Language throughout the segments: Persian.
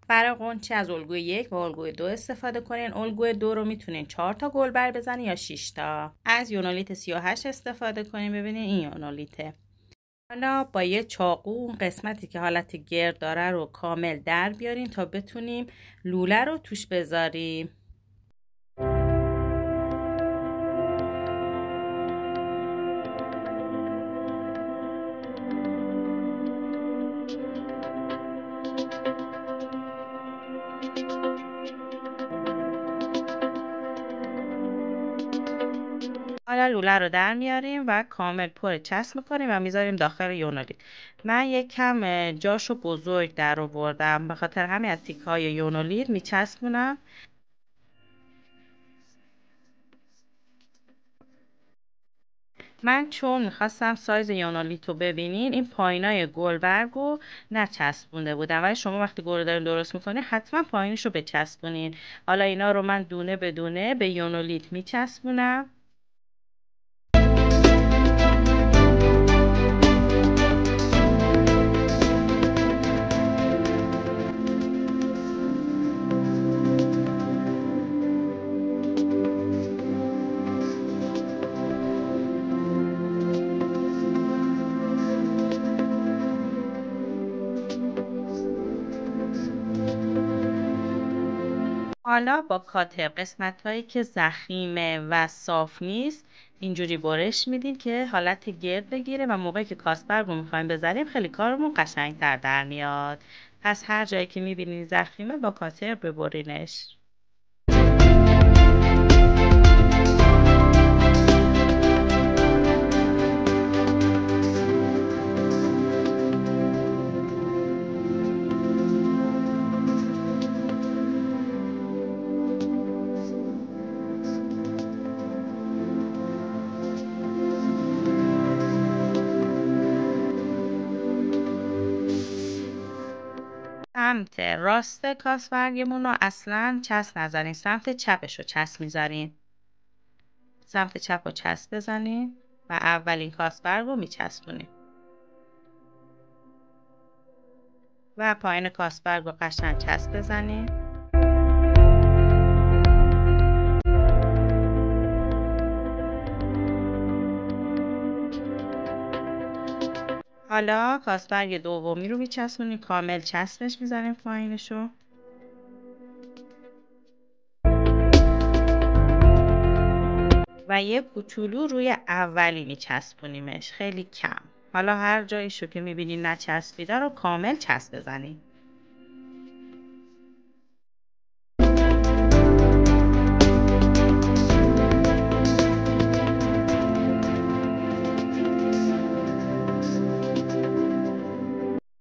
برای قنچه از الگوی 1 و الگوی 2 استفاده کنین. الگوی 2 رو میتونین 4 تا گلبر بزنین یا 6 تا. از یونولیت 38 استفاده کنین. ببینین این یونولیته. حالا با یه چاقو اون قسمتی که حالت گرد داره رو کامل در بیارین تا بتونیم لوله رو توش بذاریم. حالا لوله رو در میاریم و کامل پر چسب میکنیم و میذاریم داخل یونولیت. من یک کم جاشو بزرگ در آوردم، به خاطر همین از تیکه های یونولیت میچسبونم. من چون میخواستم سایز یونولیت رو ببینین، این پایینای گلبرگ رو نچسبونده بودم، ولی شما وقتی گل دارین درست میکنین حتما پایینش رو بچسبونین. حالا اینا رو من دونه به دونه به یونولیت میچسبونم. حالا با کاتر قسمت هایی که ضخیمه و صاف نیست اینجوری برش میدین که حالت گرد بگیره و موقعی که کاسبرگ رو میخوایم بذاریم خیلی کارمون قشنگتر در میاد. پس هر جایی که میبینین ضخیمه با کاتر ببرینش. سمت راست کاسبرگمون رو اصلا چسب نزنین، سمت چپش رو چسب میذارین. سمت چپ رو چسب بزنین و اولین کاسبرگ رو میچسبونین و پایین کاسبرگ رو قشنگ چسب بزنین. حالا کاسبرگ دومی رو میچسبونیم، کامل چسبش میزنیم پایینشو و یه کوچولو روی اولی میچسبونیمش، خیلی کم. حالا هر جایشو که میبینین نچسبیده رو کامل چسب بزنین.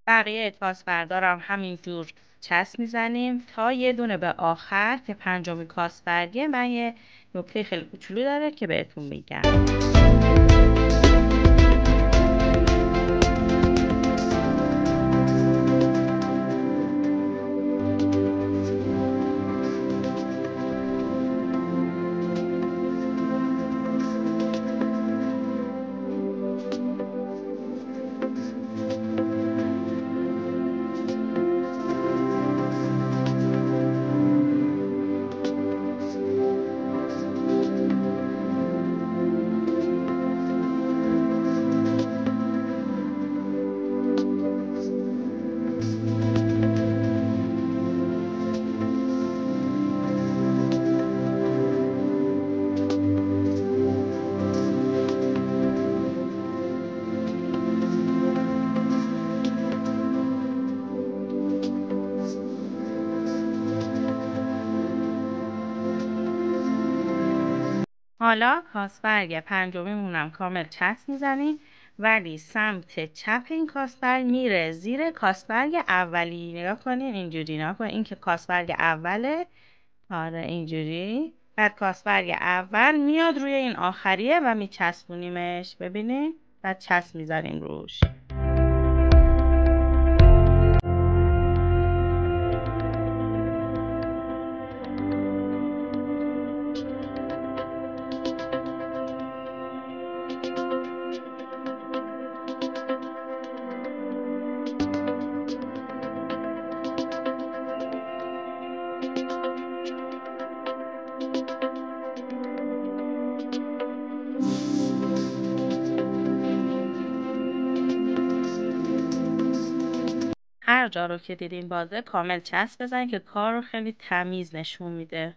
بقیه کاسبرگارم همینجور چسب میزنیم تا یه دونه به آخر که پنجمین کاسبرگه. من یه نکته خیلی کوچولو داره که بهتون میگم. حالا کاسبرگ پنجمیمونم کامل چسب میزنیم، ولی سمت چپ این کاسبرگ میره زیر کاسبرگ اولی. نگاه کنین اینجوری، نگاه کنین این که کاسبرگ اوله. آره اینجوری. بعد کاسبرگ اول میاد روی این آخریه و میچسبونیمش. ببینین بعد چسب میذاریم روش. هر جا رو که دیدین بازه کامل چسب بزنین که کار رو خیلی تمیز نشون میده.